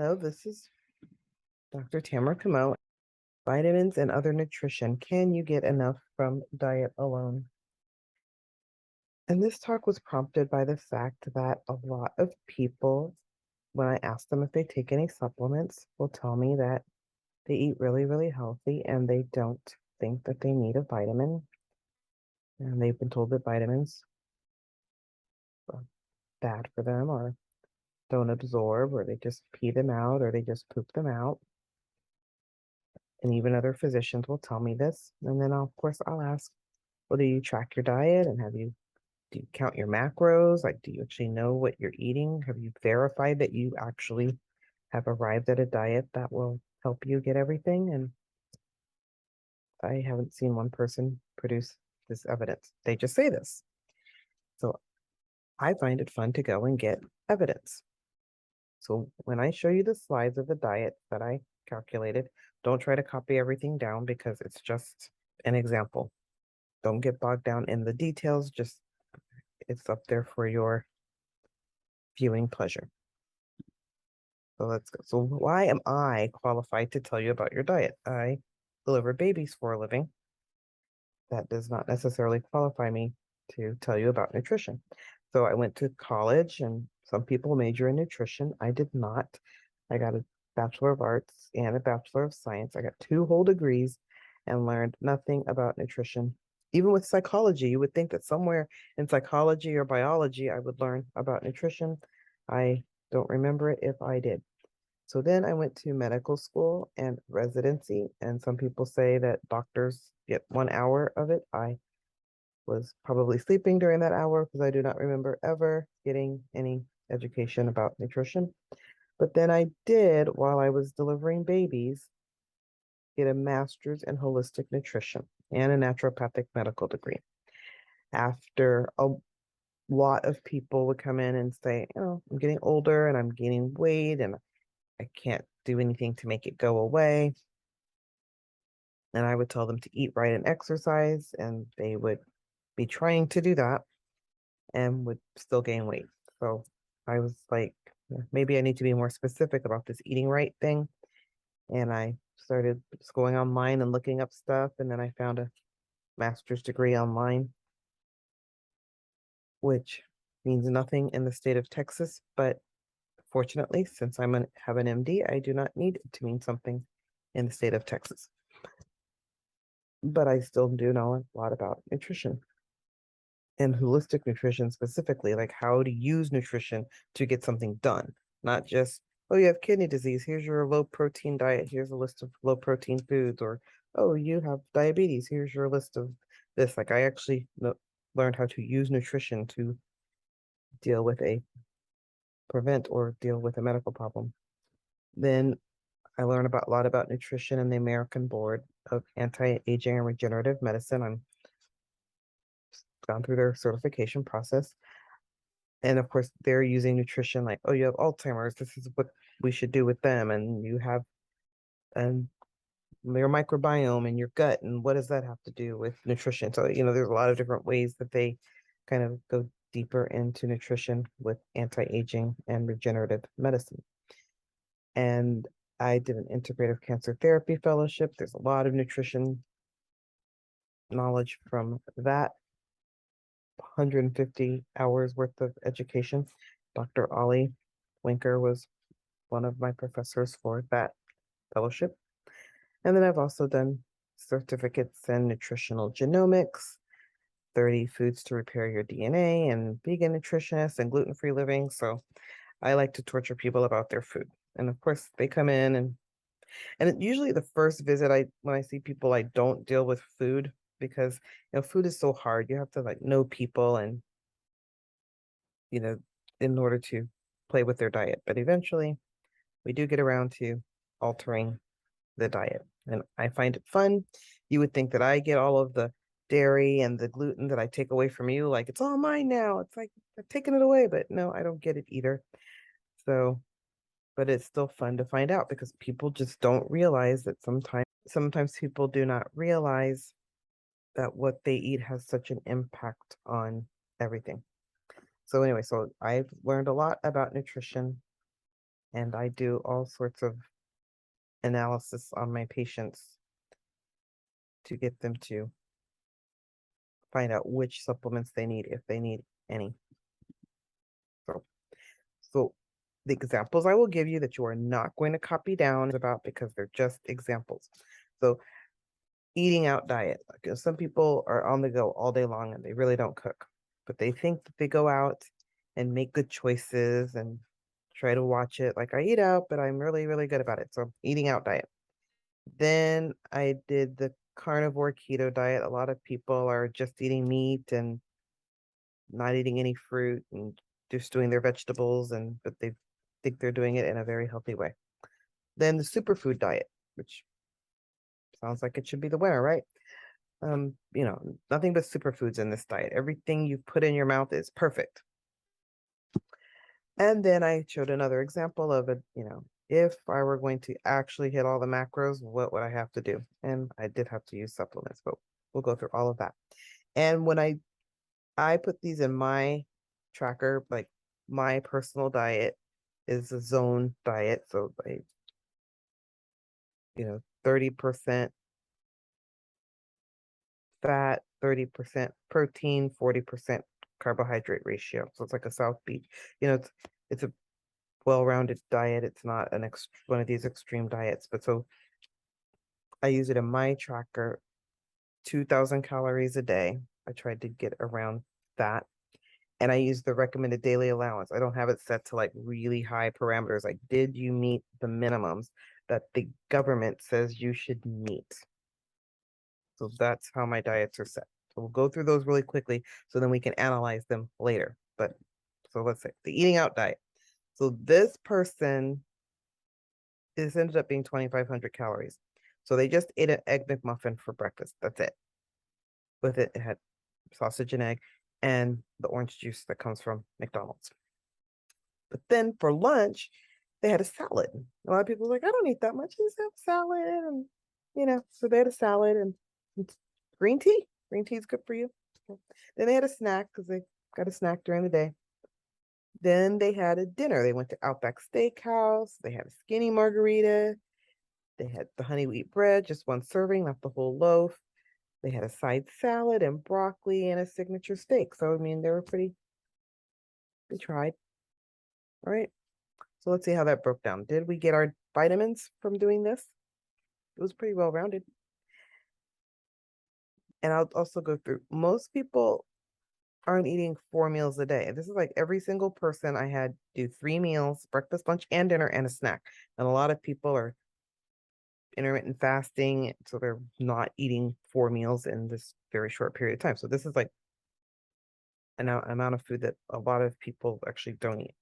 Hello, this is Dr. Tamara Camo. Vitamins and other nutrition. Can you get enough from diet alone? And this talk was prompted by the fact that a lot of people, when I ask them if they take any supplements, will tell me that they eat really, really healthy and they don't think that they need a vitamin. And they've been told that vitamins are bad for them or don't absorb, or they just pee them out, or they just poop them out. And even other physicians will tell me this. And then, of course, I'll ask, well, do you track your diet, and do you count your macros? Like, do you actually know what you're eating? Have you verified that you actually have arrived at a diet that will help you get everything? And I haven't seen one person produce this evidence. They just say this. So I find it fun to go and get evidence. So when I show you the slides of the diet that I calculated, don't try to copy everything down because it's just an example. Don't get bogged down in the details. Just it's up there for your viewing pleasure. So let's go. So why am I qualified to tell you about your diet? I deliver babies for a living. That does not necessarily qualify me to tell you about nutrition. So I went to college, and some people major in nutrition. I did not. I got a Bachelor of Arts and a Bachelor of Science. I got two whole degrees and learned nothing about nutrition. Even with psychology, you would think that somewhere in psychology or biology, I would learn about nutrition. I don't remember it if I did. So then I went to medical school and residency, and some people say that doctors get 1 hour of it. I was probably sleeping during that hour because I do not remember ever getting any education about nutrition. But then I did, while I was delivering babies, get a master's in holistic nutrition and a naturopathic medical degree. After a lot of people would come in and say, I'm getting older and I'm gaining weight and I can't do anything to make it go away. And I would tell them to eat right and exercise, and they would be trying to do that and would still gain weight. So I was like, maybe I need to be more specific about this eating right thing. And I started just going online and looking up stuff. And then I found a master's degree online, which means nothing in the state of Texas. But fortunately, since have an MD, I do not need it to mean something in the state of Texas. But I still do know a lot about nutrition and holistic nutrition specifically, like how to use nutrition to get something done, not just, oh, you have kidney disease, here's your low protein diet, here's a list of low protein foods, or, oh, you have diabetes, here's your list of this. Like, I actually learned how to use nutrition to deal with prevent or deal with a medical problem. Then I learned about a lot about nutrition in the American Board of Anti-Aging and Regenerative Medicine. I'm gone through their certification process. And of course, they're using nutrition like, oh, you have Alzheimer's. This is what we should do with them. And you have and your microbiome and your gut. And what does that have to do with nutrition? So, there's a lot of different ways that they kind of go deeper into nutrition with anti-aging and regenerative medicine. And I did an integrative cancer therapy fellowship. There's a lot of nutrition knowledge from that 150 hours worth of education. Dr. Ollie Winker was one of my professors for that fellowship. And then I've also done certificates in nutritional genomics, 30 foods to repair your DNA, and vegan nutritionist and gluten-free living. So I like to torture people about their food. And of course, they come in and usually the first visit, when I see people, I don't deal with food because food is so hard. You have to like know people and you know in order to play with their diet. But eventually we do get around to altering the diet. And I find it fun. You would think that I get all of the dairy and the gluten that I take away from you, like it's all mine now. It's like I've taken it away, but no, I don't get it either. So, but it's still fun to find out because people just don't realize that sometimes people do not realize that what they eat has such an impact on everything. So anyway, so I've learned a lot about nutrition And I do all sorts of analysis on my patients to get them to find out which supplements they need, if they need any. So the examples I will give you that you are not going to copy down about because they're just examples. So eating out diet. Like some people are on the go all day long and they really don't cook, but they think that they go out and make good choices and try to watch it. Like I eat out, but I'm really, really good about it. So eating out diet. Then I did the carnivore keto diet. A lot of people are just eating meat and not eating any fruit and just doing their vegetables, and but they think they're doing it in a very healthy way. Then the superfood diet, which sounds like it should be the winner, right? Nothing but superfoods in this diet. Everything you put in your mouth is perfect. And then I showed another example of it, if I were going to actually hit all the macros, what would I have to do? And I did have to use supplements, but we'll go through all of that. And when I put these in my tracker, like my personal diet is a zone diet. So 30% fat, 30% protein, 40% carbohydrate ratio. So it's like a South Beach. It's a well-rounded diet. It's not one of these extreme diets. But so I use it in my tracker, 2,000 calories a day. I tried to get around that. And I use the recommended daily allowance. I don't have it set to like really high parameters. Like, did you meet the minimums that the government says you should meet? So that's how my diets are set. So we'll go through those really quickly so then we can analyze them later. But so let's say the eating out diet. So this person, this ended up being 2,500 calories. So they just ate an egg McMuffin for breakfast. That's it. With it, it had sausage and egg and the orange juice that comes from McDonald's. But then for lunch, they had a salad. A lot of people were like, I don't eat that much. Just have salad. And, so they had a salad and green tea. Green tea is good for you. Then they had a snack because they got a snack during the day. Then they had a dinner. They went to Outback Steakhouse. They had a skinny margarita. They had the honey wheat bread, just one serving, not the whole loaf. They had a side salad and broccoli and a signature steak. So, I mean, they tried. All right. So let's see how that broke down. Did we get our vitamins from doing this? It was pretty well rounded. And I'll also go through, most people aren't eating 4 meals a day. This is like every single person I had do 3 meals, breakfast, lunch, and dinner, and a snack. And a lot of people are intermittent fasting, so they're not eating 4 meals in this very short period of time. So this is like an amount of food that a lot of people actually don't eat.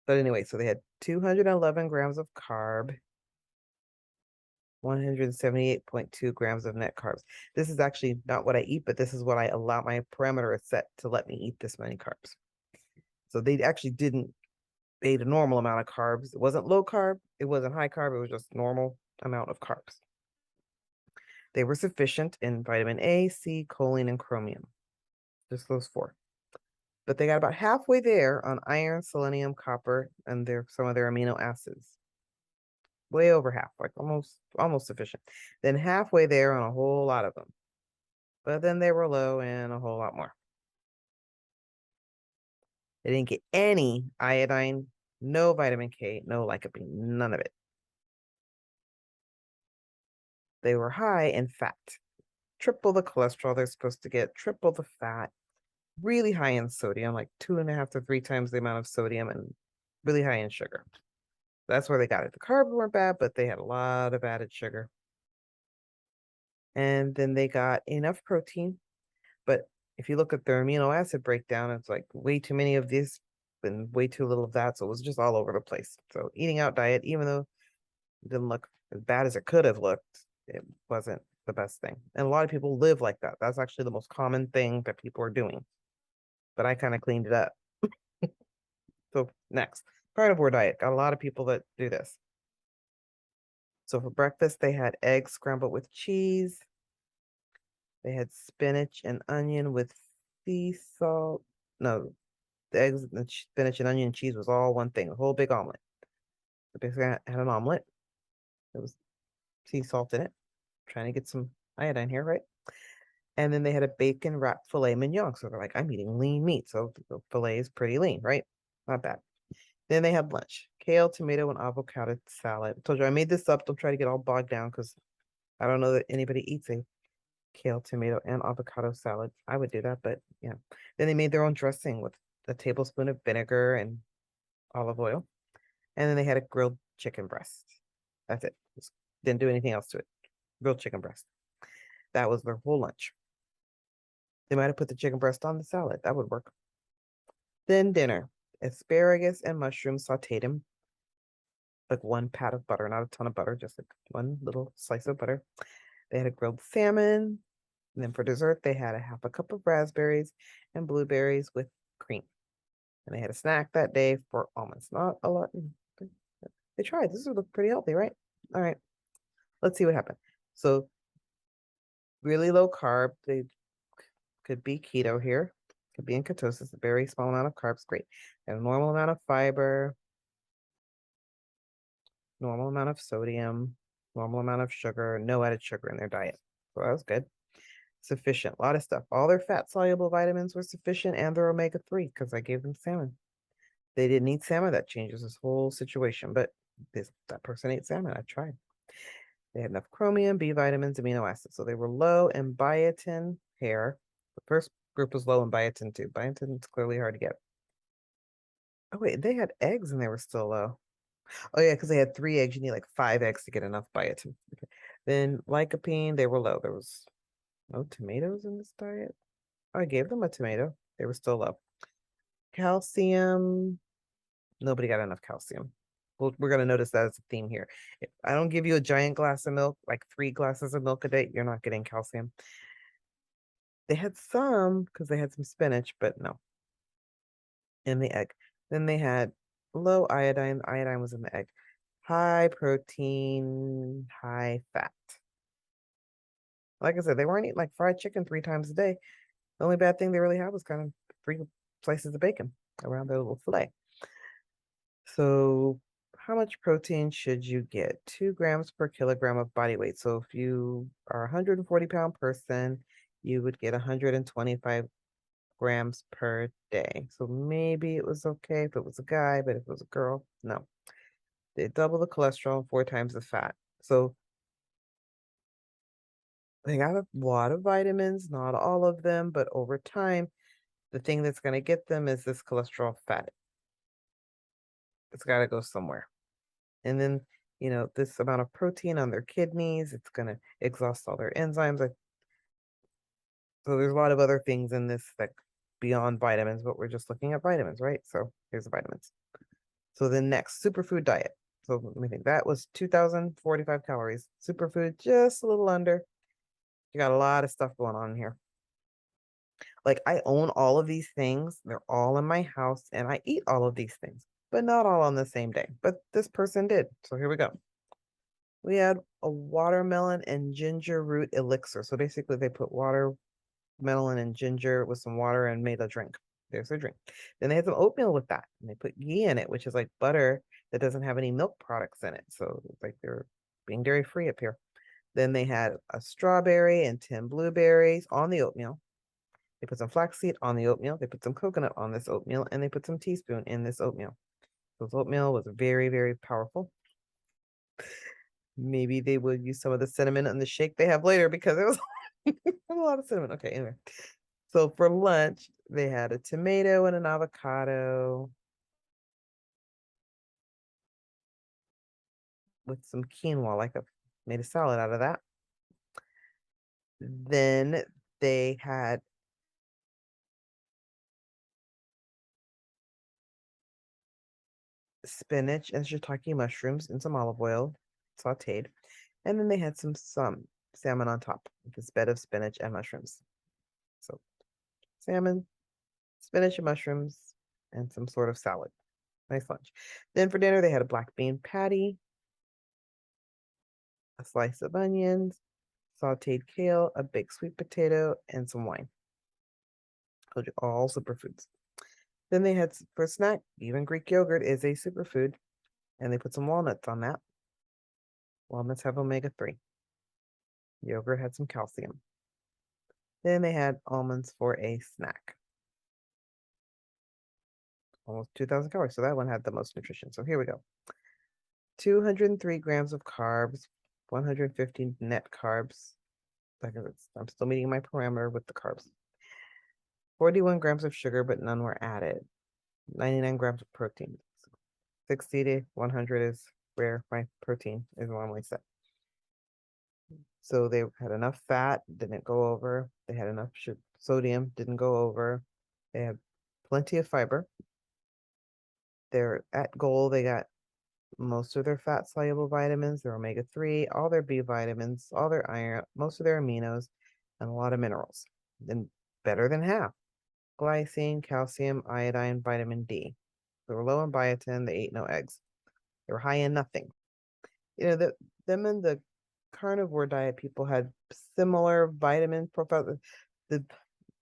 But anyway, so they had 211 grams of carb, 178.2 grams of net carbs. This is actually not what I eat, but this is what I allow. My parameter is set to let me eat this many carbs. So they actually didn't ate a normal amount of carbs. It wasn't low carb, it wasn't high carb, it was just normal amount of carbs. They were sufficient in vitamin A, C, choline, and chromium. Just those 4. But they got about halfway there on iron, selenium, copper, and some of their amino acids. Way over half, like almost sufficient. Then halfway there on a whole lot of them. But then they were low in a whole lot more. They didn't get any iodine, no vitamin K, no lycopene, none of it. They were high in fat, triple the cholesterol they're supposed to get, triple the fat, really high in sodium, like 2.5 to 3 times the amount of sodium, and really high in sugar. That's where they got it. The carbs weren't bad, but they had a lot of added sugar. And then they got enough protein. But if you look at their amino acid breakdown, it's like way too many of this and way too little of that. So it was just all over the place. So eating out diet, even though it didn't look as bad as it could have looked, it wasn't the best thing. And a lot of people live like that. That's actually the most common thing that people are doing. But I kind of cleaned it up. So next, carnivore diet. Got a lot of people that do this. So for breakfast, they had eggs scrambled with cheese. They had spinach and onion with sea salt. No, the eggs, the spinach and onion and cheese was all one thing, a whole big omelet. Basically, I had an omelet. There was sea salt in it. Trying to get some iodine here, right? And then they had a bacon wrapped filet mignon. So they're like, I'm eating lean meat. So the filet is pretty lean, right? Not bad. Then they had lunch: kale, tomato, and avocado salad. I told you I made this up. Don't try to get all bogged down because I don't know that anybody eats a kale, tomato, and avocado salad. I would do that, but yeah. Then they made their own dressing with a tablespoon of vinegar and olive oil. And then they had a grilled chicken breast. That's it. Just didn't do anything else to it. Grilled chicken breast. That was their whole lunch. They might have put the chicken breast on the salad. That would work. Then dinner: asparagus and mushrooms sauteed in like one pat of butter, not a ton of butter, just like one little slice of butter. They had a grilled salmon. And then for dessert, they had a half a cup of raspberries and blueberries with cream. And they had a snack that day for almonds. Not a lot. They tried. This would look pretty healthy, right? All right. Let's see what happened. So really low carb. They could be keto here. Could be in ketosis, a very small amount of carbs. Great. And a normal amount of fiber, normal amount of sodium, normal amount of sugar, no added sugar in their diet. So that was good. Sufficient, a lot of stuff. All their fat soluble vitamins were sufficient and their omega-3 because I gave them salmon. They didn't eat salmon. That changes this whole situation, but that person ate salmon. I tried. They had enough chromium, B vitamins, amino acids. So they were low in biotin, hair. The first group was low in biotin too. Biotin is clearly hard to get. Oh wait, they had eggs and they were still low. Oh yeah, because they had 3 eggs. You need like 5 eggs to get enough biotin. Okay. Then lycopene, they were low. There was no tomatoes in this diet. I gave them a tomato. They were still low. Calcium, nobody got enough calcium. We're going to notice that as a theme here. If I don't give you a giant glass of milk, like 3 glasses of milk a day, you're not getting calcium. They had some because they had some spinach, but no, in the egg. Then they had low iodine. Iodine was in the egg. High protein, high fat. Like I said, they weren't eating like fried chicken 3 times a day. The only bad thing they really had was kind of 3 slices of bacon around their little fillet. So how much protein should you get? 2 grams per kilogram of body weight. So if you are a 140-pound person, you would get 125 grams per day. So maybe it was okay if it was a guy, but if it was a girl, no. They double the cholesterol, 4 times the fat. So they got a lot of vitamins, not all of them, but over time, the thing that's going to get them is this cholesterol fat. It's got to go somewhere. And then, this amount of protein on their kidneys, it's going to exhaust all their enzymes. So there's a lot of other things in this that beyond vitamins, but we're just looking at vitamins, right? So here's the vitamins. So the next superfood diet. So let me think. That was 2,045 calories. Superfood, just a little under. You got a lot of stuff going on here. Like I own all of these things. They're all in my house and I eat all of these things, but not all on the same day. But this person did. So here we go. We had a watermelon and ginger root elixir. So basically they put watermelon and ginger with some water and made a drink. There's their drink. Then they had some oatmeal with that. And they put ghee in it, which is like butter that doesn't have any milk products in it. So it's like they're being dairy free up here. Then they had a strawberry and 10 blueberries on the oatmeal. They put some flaxseed on the oatmeal. They put some coconut on this oatmeal, and they put some teaspoon in this oatmeal. So this oatmeal was very, very powerful. Maybe they would use some of the cinnamon in the shake they have later because it was a lot of cinnamon. Okay, anyway. So for lunch, they had a tomato and an avocado with some quinoa, like I made a salad out of that. Then they had spinach and shiitake mushrooms and some olive oil sauteed. And then they had some salmon on top with this bed of spinach and mushrooms. So salmon, spinach and mushrooms, and some sort of salad. Nice lunch. Then for dinner, they had a black bean patty, a slice of onions, sauteed kale, a baked sweet potato, and some wine. Told you all superfoods. Then they had for snack, even Greek yogurt is a superfood. And they put some walnuts on that. Walnuts have omega-3. Yogurt had some calcium. Then they had almonds for a snack. Almost 2,000 calories. So that one had the most nutrition. So here we go. 203 grams of carbs, 115 net carbs. I'm still meeting my parameter with the carbs. 41 grams of sugar, but none were added. 99 grams of protein. 60 to 100 is where my protein is normally set. So they had enough fat, didn't go over. They had enough sodium, didn't go over. They had plenty of fiber. They're at goal. They got most of their fat soluble vitamins, their omega-3, all their B vitamins, all their iron, most of their aminos, and a lot of minerals. Then better than half. Glycine, calcium, iodine, vitamin D. They were low in biotin. They ate no eggs. They were high in nothing. Them and the carnivore diet people had similar vitamin profiles.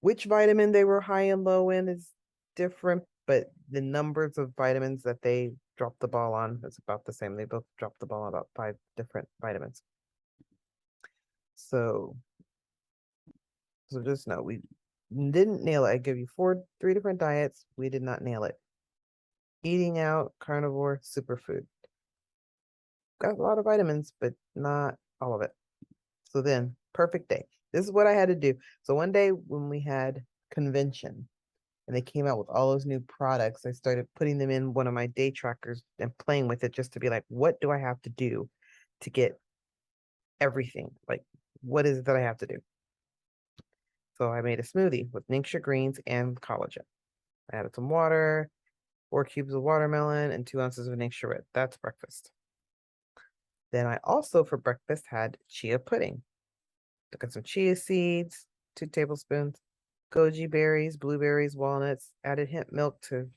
Which vitamin they were high and low in is different, but the numbers of vitamins that they dropped the ball on is about the same. They both dropped the ball on about 5 different vitamins. So just know we didn't nail it. I give you 3 different diets. We did not nail it. Eating out, carnivore, superfood. Got a lot of vitamins, but not all of it. So then, perfect day. This is what I had to do. So one day when we had convention and they came out with all those new products, I started putting them in one of my day trackers and playing with it just to be like, what do I have to do to get everything? Like, what is it that I have to do? So I made a smoothie with Ningxia greens and collagen. I added some water, 4 cubes of watermelon, and 2 ounces of Ningxia red. That's breakfast. Then I also, for breakfast, had chia pudding. Took in some chia seeds, 2 tablespoons, goji berries, blueberries, walnuts, added hemp milk to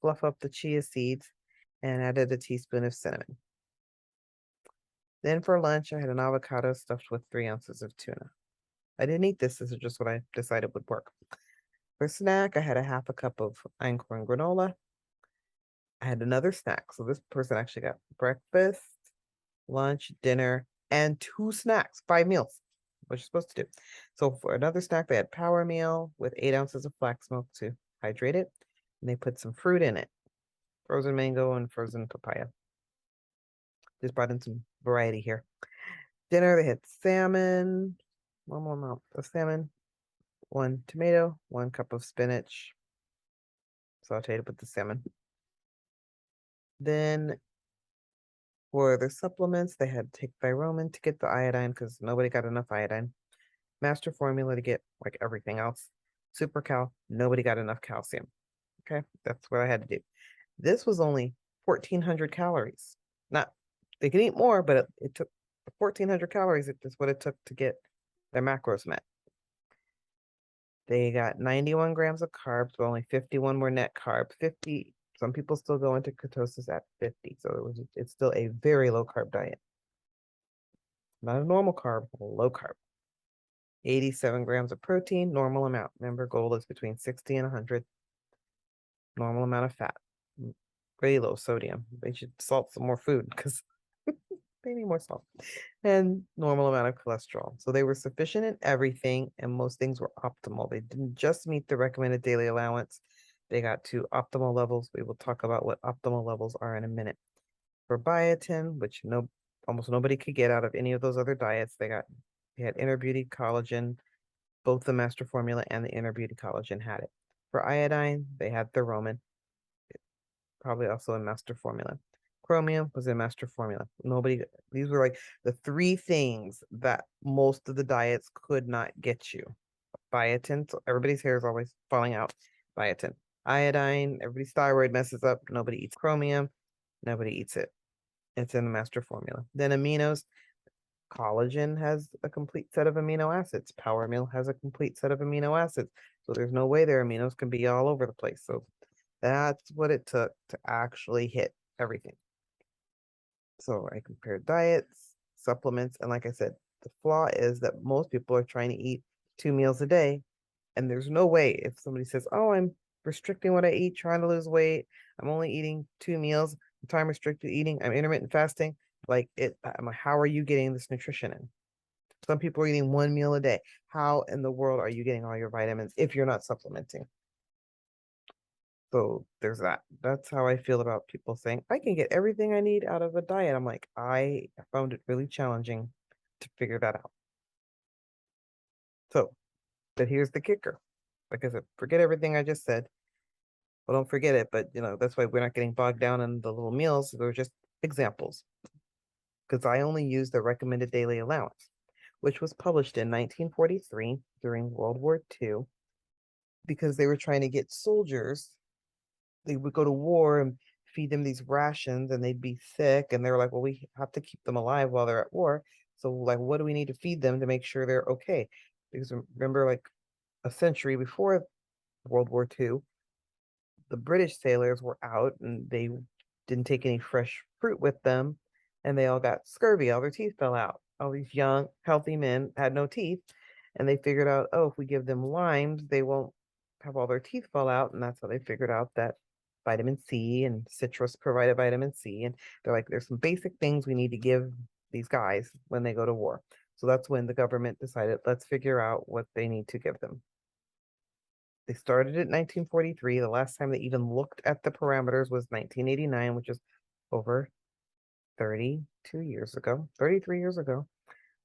fluff up the chia seeds, and added a teaspoon of cinnamon. Then for lunch, I had an avocado stuffed with 3 ounces of tuna. I didn't eat this. This is just what I decided would work. For snack, I had a half a cup of einkorn granola. I had another snack. So this person actually got breakfast, lunch, dinner, and 2 snacks, 5 meals, what you're supposed to do. So for another snack, they had power meal with 8 ounces of flax milk to hydrate it. And they put some fruit in it, frozen mango and frozen papaya. Just brought in some variety here. Dinner, they had salmon, 1 more amount of salmon, 1 tomato, 1 cup of spinach, sauteed with the salmon. Then for the supplements, they had to take Thyromin to get the iodine because nobody got enough iodine. Master Formula to get like everything else. Super Cal, nobody got enough calcium. Okay, that's what I had to do. This was only 1,400 calories. Not, they could eat more, but it took 1,400 calories. It is what it took to get their macros met. They got 91 grams of carbs, but only 51 were net carbs. 50, some people still go into ketosis at 50. So it's still a very low carb diet. Not a normal carb, low carb. 87 grams of protein, normal amount. Remember, goal is between 60 and 100. Normal amount of fat. Very low sodium. They should salt some more food because they need more salt. And normal amount of cholesterol. So they were sufficient in everything, and most things were optimal. They didn't just meet the recommended daily allowance. They got to optimal levels. We will talk about what optimal levels are in a minute. For biotin, which almost nobody could get out of any of those other diets, they had Inner Beauty collagen. Both the Master Formula and the Inner Beauty collagen had it. For iodine, they had Thyromin, probably also in Master Formula. Chromium was in Master Formula. These were like the 3 things that most of the diets could not get you. Biotin, so everybody's hair is always falling out. Biotin. Iodine, everybody's thyroid messes up. Nobody eats chromium. Nobody eats it. It's in the Master Formula. Then aminos, collagen has a complete set of amino acids. Power Meal has a complete set of amino acids. So there's no way their aminos can be all over the place. So that's what it took to actually hit everything. So I compared diets, supplements, and like I said, the flaw is that most people are trying to eat 2 meals a day. And there's no way if somebody says, oh, I'm restricting what I eat, trying to lose weight, I'm only eating 2 meals. time restricted eating, I'm intermittent fasting. Like how are you getting this nutrition in? Some people are eating one meal a day. How in the world are you getting all your vitamins if you're not supplementing? So there's that. That's how I feel about people saying, I can get everything I need out of a diet. I'm like, I found it really challenging to figure that out. So, but here's the kicker. Like I said, forget everything I just said. Well, don't forget it, but that's why we're not getting bogged down in the little meals. They're just examples. Because I only use the recommended daily allowance, which was published in 1943 during World War II, because they were trying to get soldiers. They would go to war and feed them these rations and they'd be sick. And they were like, well, we have to keep them alive while they're at war. So, like, what do we need to feed them to make sure they're okay? Because remember, like a century before World War II, the British sailors were out and they didn't take any fresh fruit with them, and they all got scurvy. All their teeth fell out. All these young, healthy men had no teeth, and they figured out, oh, if we give them limes, they won't have all their teeth fall out. And that's how they figured out that vitamin C and citrus provided vitamin C. And they're like, there's some basic things we need to give these guys when they go to war. So that's when the government decided, let's figure out what they need to give them. They started in 1943. The last time they even looked at the parameters was 1989, which is over 32 years ago, 33 years ago.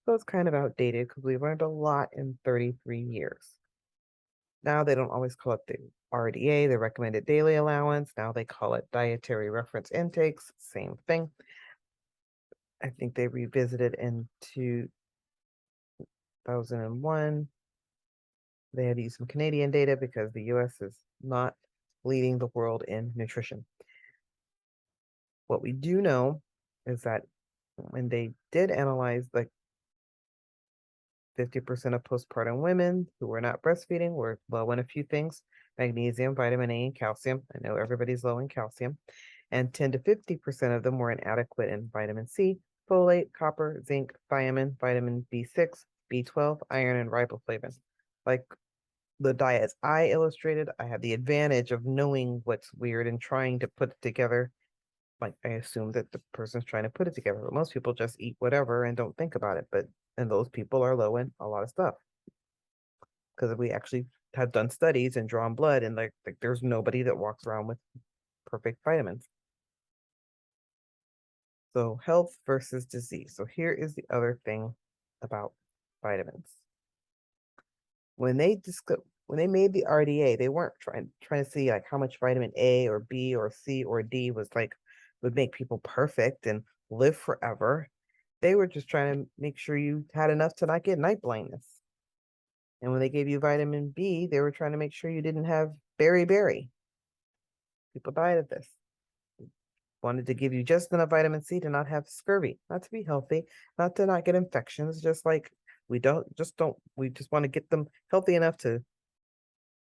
So it's kind of outdated because we've learned a lot in 33 years. Now they don't always call it the RDA, the recommended daily allowance. Now they call it dietary reference intakes, same thing. I think they revisited in 2001. They had to use some Canadian data because the US is not leading the world in nutrition. What we do know is that when they did analyze like 50% of postpartum women who were not breastfeeding were low in a few things: magnesium, vitamin A, and calcium. I know everybody's low in calcium. And 10 to 50% of them were inadequate in vitamin C, folate, copper, zinc, thiamine, vitamin B6, B12, iron, and riboflavin. Like the diets I illustrated, I had the advantage of knowing what's weird and trying to put it together. Like I assume that the person's trying to put it together, but most people just eat whatever and don't think about it. And those people are low in a lot of stuff because we actually have done studies and drawn blood, and like there's nobody that walks around with perfect vitamins. So health versus disease. So here is the other thing about vitamins. When they made the RDA, they weren't trying to see like how much vitamin A or B or C or D was like would make people perfect and live forever. They were just trying to make sure you had enough to not get night blindness. And when they gave you vitamin B, they were trying to make sure you didn't have beriberi. People died of this. Wanted to give you just enough vitamin C to not have scurvy, not to be healthy, not to not get infections. Just like we just want to get them healthy enough to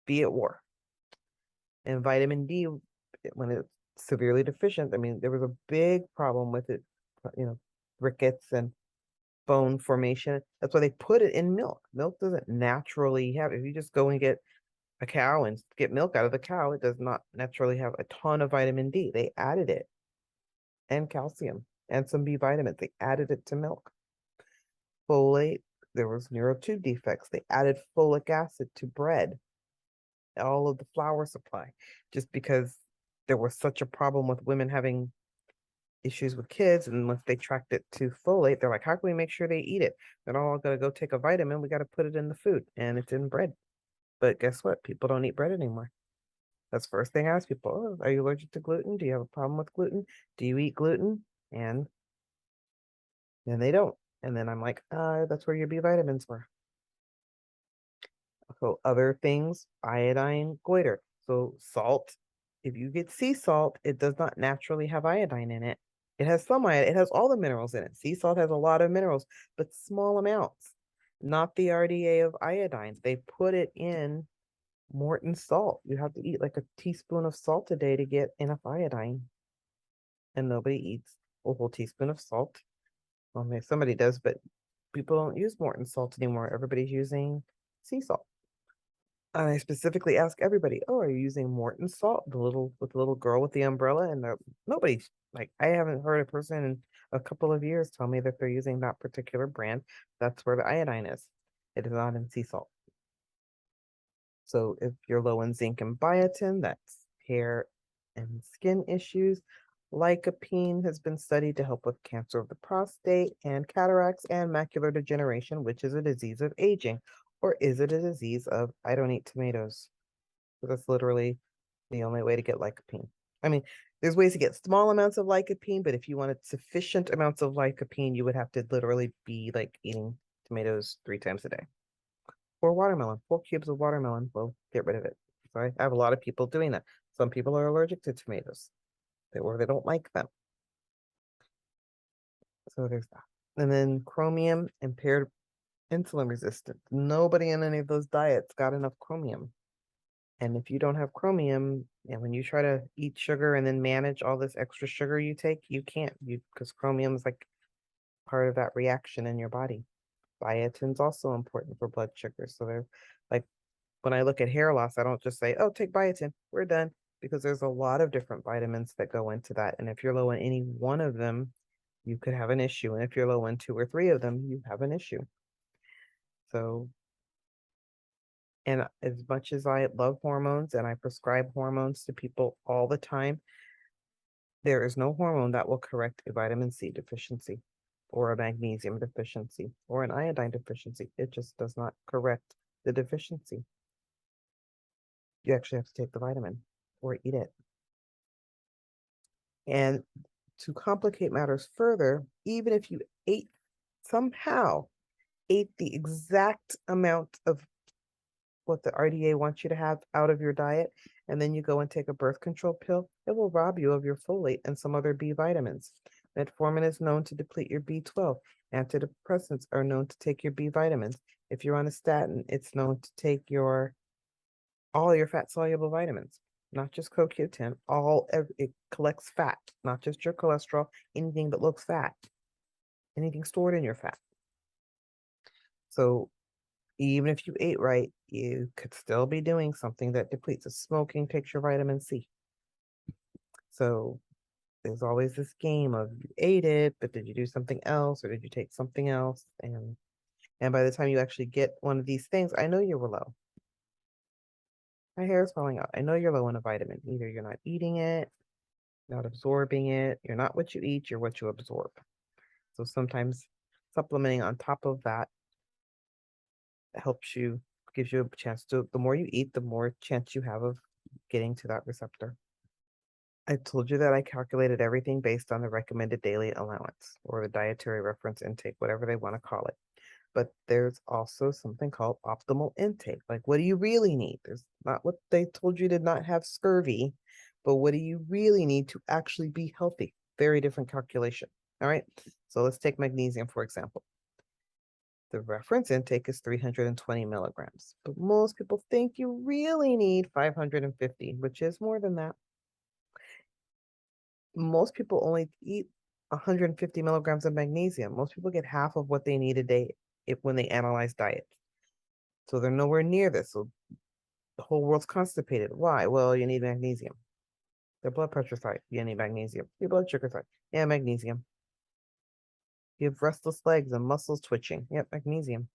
be at war. And vitamin D, when it's severely deficient, I mean, there was a big problem with it, rickets and bone formation. That's why they put it in milk. Milk doesn't naturally have, if you just go and get a cow and get milk out of the cow, it does not naturally have a ton of vitamin D. They added it and calcium and some B vitamins. They added it to milk. Folate, there was neural tube defects. They added folic acid to bread, all of the flour supply, just because there was such a problem with women having issues with kids. And once they tracked it to folate, they're like, how can we make sure they eat it? They're all going to go take a vitamin. We got to put it in the food, and it's in bread. But guess what? People don't eat bread anymore. That's the first thing I ask people. Oh, are you allergic to gluten? Do you have a problem with gluten? Do you eat gluten? And then they don't. And then I'm like, that's where your B vitamins were. So other things, iodine, goiter. So salt, if you get sea salt, it does not naturally have iodine in it. It has some iodine. It has all the minerals in it. Sea salt has a lot of minerals, but small amounts. Not the RDA of iodine. They put it in Morton salt. You have to eat like a teaspoon of salt a day to get enough iodine. And nobody eats a whole teaspoon of salt. Well, maybe somebody does, but people don't use Morton salt anymore. Everybody's using sea salt. I specifically ask everybody, "Oh, are you using Morton salt?" The little girl with the umbrella, and nobody's Like, I haven't heard a person in a couple of years tell me that they're using that particular brand. That's where the iodine is. It is not in sea salt. So if you're low in zinc and biotin, that's hair and skin issues. Lycopene has been studied to help with cancer of the prostate and cataracts and macular degeneration, which is a disease of aging. Or is it a disease of I don't eat tomatoes? So that's literally the only way to get lycopene. I mean, there's ways to get small amounts of lycopene, but if you wanted sufficient amounts of lycopene, you would have to literally be like eating tomatoes 3 times a day. Or watermelon, 4 cubes of watermelon will get rid of it. So I have a lot of people doing that. Some people are allergic to tomatoes, or they don't like them. So there's that. And then chromium, impaired insulin resistance. Nobody in any of those diets got enough chromium. And if you don't have chromium, and when you try to eat sugar and then manage all this extra sugar you take, you can't, because chromium is like part of that reaction in your body. Biotin's also important for blood sugar. So they're like, when I look at hair loss, I don't just say, oh, take biotin, we're done, because there's a lot of different vitamins that go into that. And if you're low in any one of them, you could have an issue. And if you're low in 2 or 3 of them, you have an issue. So, and as much as I love hormones and I prescribe hormones to people all the time, there is no hormone that will correct a vitamin C deficiency or a magnesium deficiency or an iodine deficiency. It just does not correct the deficiency. You actually have to take the vitamin or eat it. And to complicate matters further, even if you somehow ate the exact amount of what the RDA wants you to have out of your diet, and then you go and take a birth control pill, it will rob you of your folate and some other B vitamins. Metformin is known to deplete your B12. Antidepressants are known to take your B vitamins. If you're on a statin, it's known to take all your fat soluble vitamins, not just CoQ10. It collects fat, not just your cholesterol, anything that looks fat, anything stored in your fat. So even if you ate right, you could still be doing something that depletes. Smoking takes your vitamin C. So there's always this game of you ate it, but did you do something else or did you take something else? And by the time you actually get one of these things, I know you were low. My hair is falling out. I know you're low in a vitamin. Either you're not eating it, not absorbing it. You're not what you eat, you're what you absorb. So sometimes supplementing on top of that gives you a chance to, the more you eat, the more chance you have of getting to that receptor. I told you that I calculated everything based on the recommended daily allowance or the dietary reference intake, whatever they want to call it. But there's also something called optimal intake. Like, what do you really need? There's not what they told you to not have scurvy, but what do you really need to actually be healthy? Very different calculation. All right. So let's take magnesium, for example. The reference intake is 320 milligrams, but most people think you really need 550, which is more than that. Most people only eat 150 milligrams of magnesium. Most people get half of what they need a day when they analyze diets. So they're nowhere near this. So the whole world's constipated. Why? Well, you need magnesium. Their blood pressure's high. You need magnesium. Your blood sugar's high. Yeah, magnesium. You have restless legs and muscles twitching. Yep, magnesium.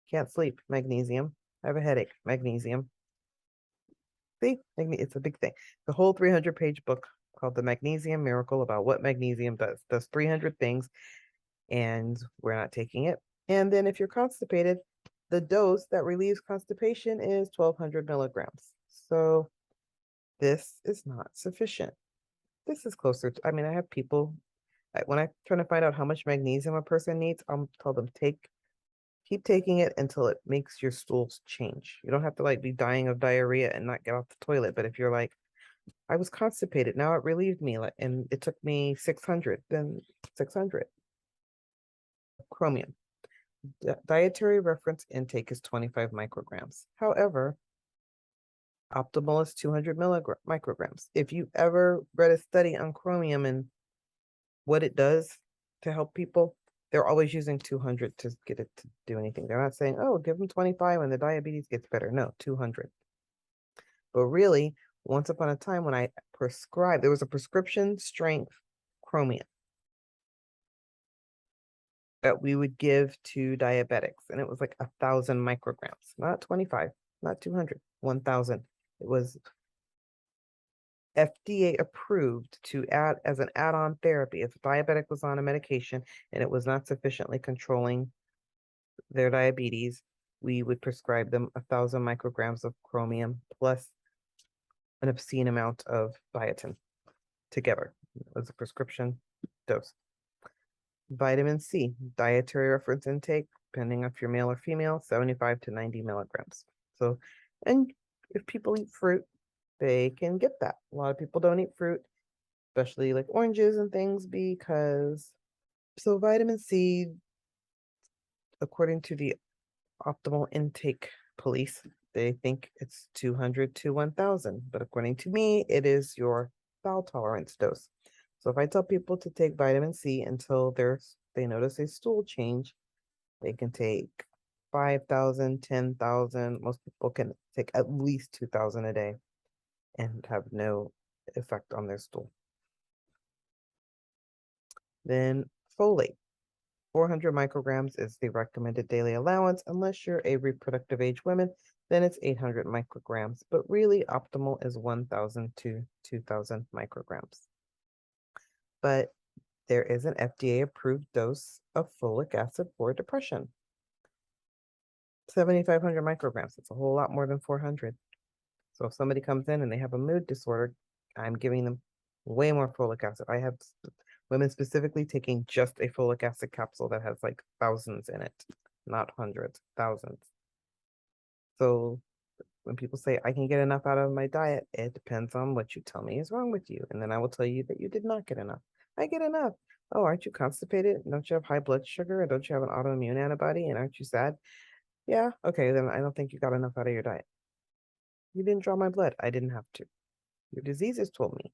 Can't sleep. Magnesium. I have a headache. Magnesium. See, it's a big thing. The whole 300-page book called The Magnesium Miracle about what magnesium does 300 things, and we're not taking it. And then if you're constipated, the dose that relieves constipation is 1,200 milligrams. So this is not sufficient. This is closer to, I mean, I have people, when I'm trying to find out how much magnesium a person needs, I'll tell them keep taking it until it makes your stools change. You don't have to like be dying of diarrhea and not get off the toilet. But if you're like, I was constipated, now it relieved me, and it took me 600, then 600. Chromium. Dietary reference intake is 25 micrograms. However, optimal is 200 micrograms. If you ever read a study on chromium and what it does to help people, they're always using 200 to get it to do anything. They're not saying, oh, give them 25 and the diabetes gets better. No, 200. But really, once upon a time when I prescribed, there was a prescription strength chromium that we would give to diabetics. And it was like 1,000 micrograms, not 25, not 200, 1,000. It was FDA approved to add as an add-on therapy. If a diabetic was on a medication and it was not sufficiently controlling their diabetes, we would prescribe them 1,000 micrograms of chromium plus an obscene amount of biotin together as a prescription dose. Vitamin C, dietary reference intake, depending if you're male or female, 75 to 90 milligrams. So, and if people eat fruit, they can get that. A lot of people don't eat fruit, especially like oranges and things, because so vitamin C, according to the optimal intake police, they think it's 200 to 1,000, but according to me, it is your bowel tolerance dose. So if I tell people to take vitamin C until they notice a stool change, they can take 5,000, 10,000. Most people can take at least 2,000 a day and have no effect on their stool. Then folate. 400 micrograms is the recommended daily allowance. Unless you're a reproductive age woman, then it's 800 micrograms, but really optimal is 1,000 to 2,000 micrograms. But there is an FDA approved dose of folic acid for depression. 7,500 micrograms. It's a whole lot more than 400. So if somebody comes in and they have a mood disorder, I'm giving them way more folic acid. I have women specifically taking just a folic acid capsule that has like thousands in it, not hundreds, thousands. So when people say I can get enough out of my diet, it depends on what you tell me is wrong with you. And then I will tell you that you did not get enough. I get enough. Oh, aren't you constipated? Don't you have high blood sugar? And don't you have an autoimmune antibody? And aren't you sad? Yeah, okay, then I don't think you got enough out of your diet. You didn't draw my blood. I didn't have to. Your diseases told me.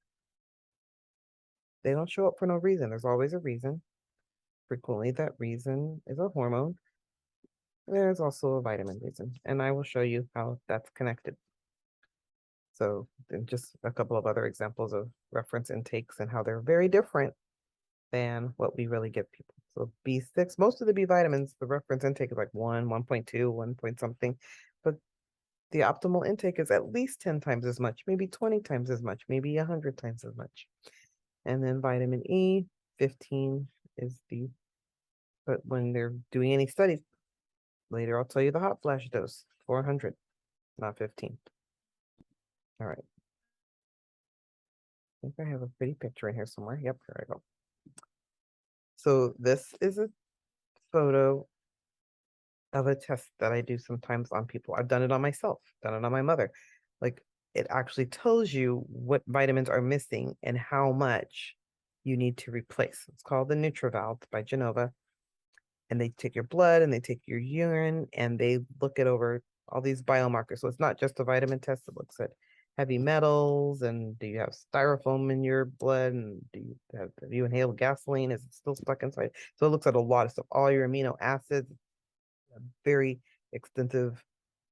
They don't show up for no reason. There's always a reason. Frequently, that reason is a hormone. There's also a vitamin reason, and I will show you how that's connected. So, then just a couple of other examples of reference intakes and how they're very different than what we really give people. So, B6, most of the B vitamins, the reference intake is like 1, 1.2, 1 point something, but the optimal intake is at least 10 times as much, maybe 20 times as much, maybe 100 times as much. And then vitamin E, 15 is but when they're doing any studies, later I'll tell you the hot flash dose, 400, not 15. All right. I think I have a pretty picture in here somewhere. Yep, here I go. So this is a photo of a test that I do sometimes on people. I've done it on myself, done it on my mother. Like it actually tells you what vitamins are missing and how much you need to replace. It's called the NutriVal by Genova. And they take your blood and they take your urine and they look it over all these biomarkers. So it's not just a vitamin test. It looks at heavy metals and do you have styrofoam in your blood and have you inhaled gasoline? Is it still stuck inside? So it looks at a lot of stuff, all your amino acids, a very extensive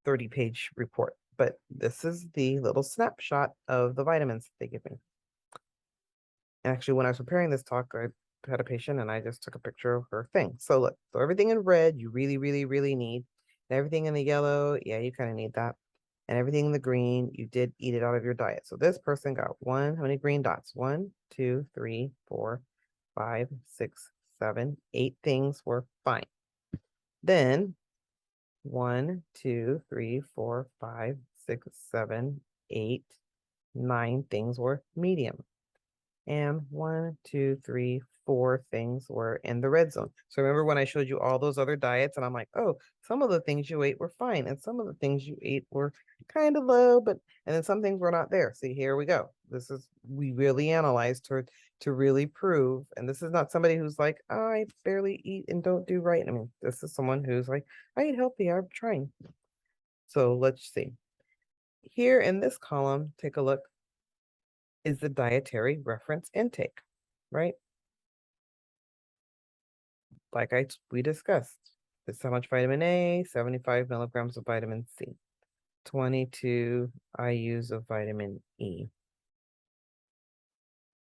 30-page report. But this is the little snapshot of the vitamins they give me. Actually, when I was preparing this talk, I had a patient and I just took a picture of her thing. So look, so everything in red, you really, really, really need. And everything in the yellow, yeah, you kind of need that. And everything in the green, you did eat it out of your diet. So this person got how many green dots? 1, 2, 3, 4, 5, 6, 7, 8 things were fine. Then 1, 2, 3, 4, 5, 6, 7, 8, 9 things were medium. And 1, 2, 3, 4 things were in the red zone. So remember when I showed you all those other diets and I'm like, oh, some of the things you ate were fine. And some of the things you ate were kind of low, and then some things were not there. See, here we go. We really analyzed to really prove. And this is not somebody who's like, oh, I barely eat and don't do right. I mean, this is someone who's like, I eat healthy, I'm trying. So let's see. Here in this column, take a look, is the dietary reference intake, right? Like we discussed, this is how much vitamin A, 75 milligrams of vitamin C, 22 IUs of vitamin E.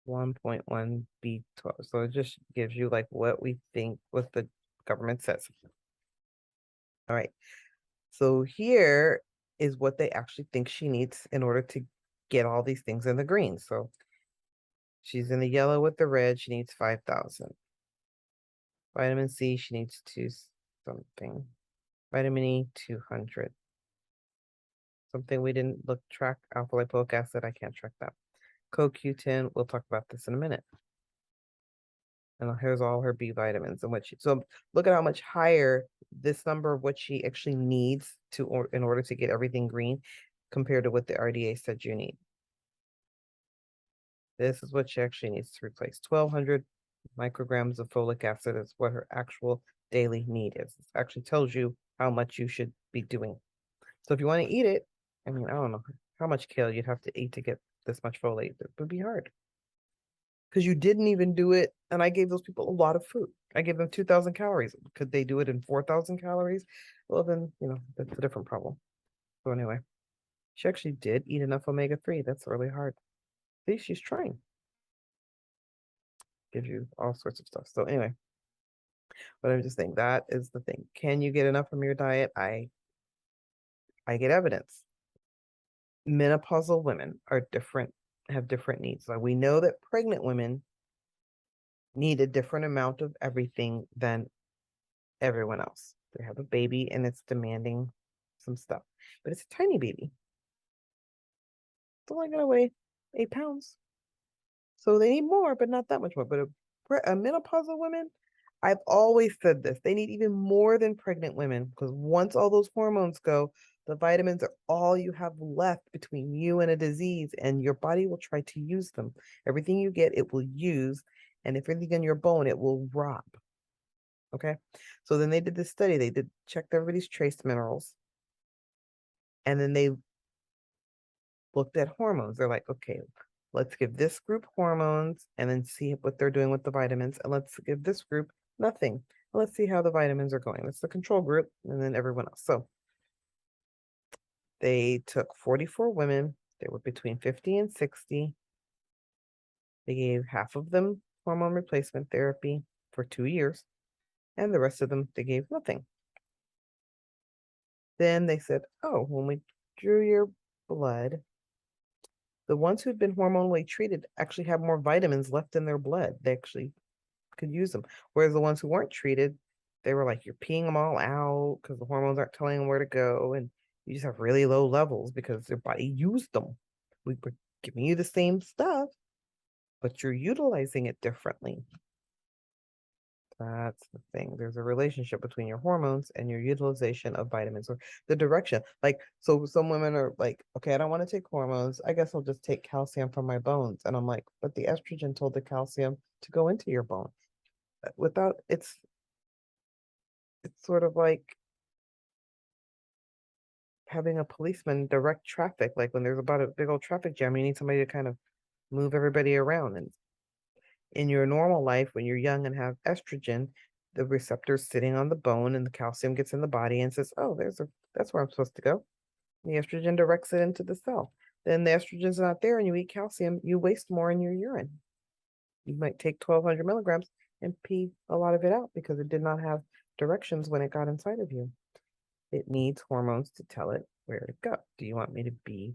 1.1 B12. So it just gives you like what we think, what the government says. All right. So here is what they actually think she needs in order to get all these things in the green. So she's in the yellow with the red. She needs 5,000. Vitamin C, she needs 2 something. Vitamin E, 200. Something we didn't track, alpha lipoic acid. I can't track that. CoQ10, we'll talk about this in a minute. And here's all her B vitamins and so look at how much higher this number of what she actually needs in order to get everything green compared to what the RDA said you need. This is what she actually needs to replace. 1,200 micrograms of folic acid is what her actual daily need is. It actually tells you how much you should be doing. So if you want to eat it, I mean, I don't know how much kale you'd have to eat to get this much folate. It would be hard. Because you didn't even do it, and I gave those people a lot of food. I gave them 2,000 calories. Could they do it in 4,000 calories? Well, then, that's a different problem. So anyway, she actually did eat enough omega-3. That's really hard. See, she's trying. Gives you all sorts of stuff. So anyway, but I'm just saying that is the thing. Can you get enough from your diet? I get evidence. Menopausal women are different, have different needs. Like we know that pregnant women need a different amount of everything than everyone else. They have a baby and it's demanding some stuff, but it's a tiny baby. It's only going to weigh 8 pounds. So they need more, but not that much more. But a menopausal woman, I've always said this, they need even more than pregnant women because once all those hormones go, the vitamins are all you have left between you and a disease, and your body will try to use them. Everything you get, it will use, and if anything in your bone, it will rob. Okay, so then they did this study. They checked everybody's trace minerals, and then they looked at hormones. They're like, okay, let's give this group hormones and then see what they're doing with the vitamins, and let's give this group nothing. Let's see how the vitamins are going. That's the control group, and then everyone else. So they took 44 women. They were between 50 and 60. They gave half of them hormone replacement therapy for 2 years, and the rest of them, they gave nothing. Then they said, oh, when we drew your blood, the ones who'd been hormonally treated actually have more vitamins left in their blood. They actually could use them. Whereas the ones who weren't treated, they were like, you're peeing them all out because the hormones aren't telling them where to go. And you just have really low levels because your body used them. We were giving you the same stuff, but you're utilizing it differently. That's the thing. There's a relationship between your hormones and your utilization of vitamins or the direction. Like, so some women are like, okay, I don't want to take hormones. I guess I'll just take calcium from my bones. And I'm like, but the estrogen told the calcium to go into your bone. Without it's sort of like having a policeman direct traffic. Like when there's about a big old traffic jam, you need somebody to kind of move everybody around. And in your normal life, when you're young and have estrogen, the receptor's sitting on the bone and the calcium gets in the body and says, oh, that's where I'm supposed to go. The estrogen directs it into the cell. Then the estrogen's not there and you eat calcium, you waste more in your urine. You might take 1,200 milligrams and pee a lot of it out because it did not have directions when it got inside of you. It needs hormones to tell it where to go. Do you want me to be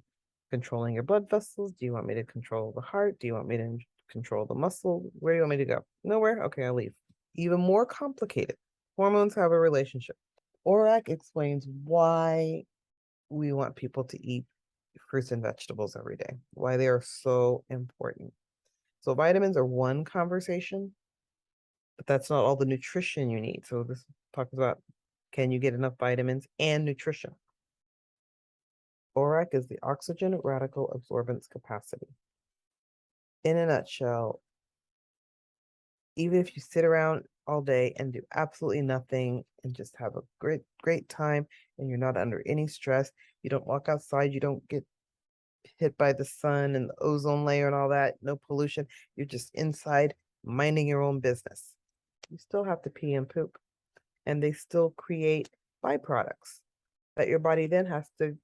controlling your blood vessels? Do you want me to control the heart? Do you want me to control the muscle? Where do you want me to go? Nowhere? Okay, I'll leave. Even more complicated. Hormones have a relationship. ORAC explains why we want people to eat fruits and vegetables every day, why they are so important. So vitamins are one conversation, but that's not all the nutrition you need. So this talks about, can you get enough vitamins and nutrition? ORAC is the oxygen radical absorbance capacity. In a nutshell, even if you sit around all day and do absolutely nothing and just have a great time and you're not under any stress, you don't walk outside, you don't get hit by the sun and the ozone layer and all that, no pollution, you're just inside minding your own business. You still have to pee and poop, and they still create byproducts that your body then has to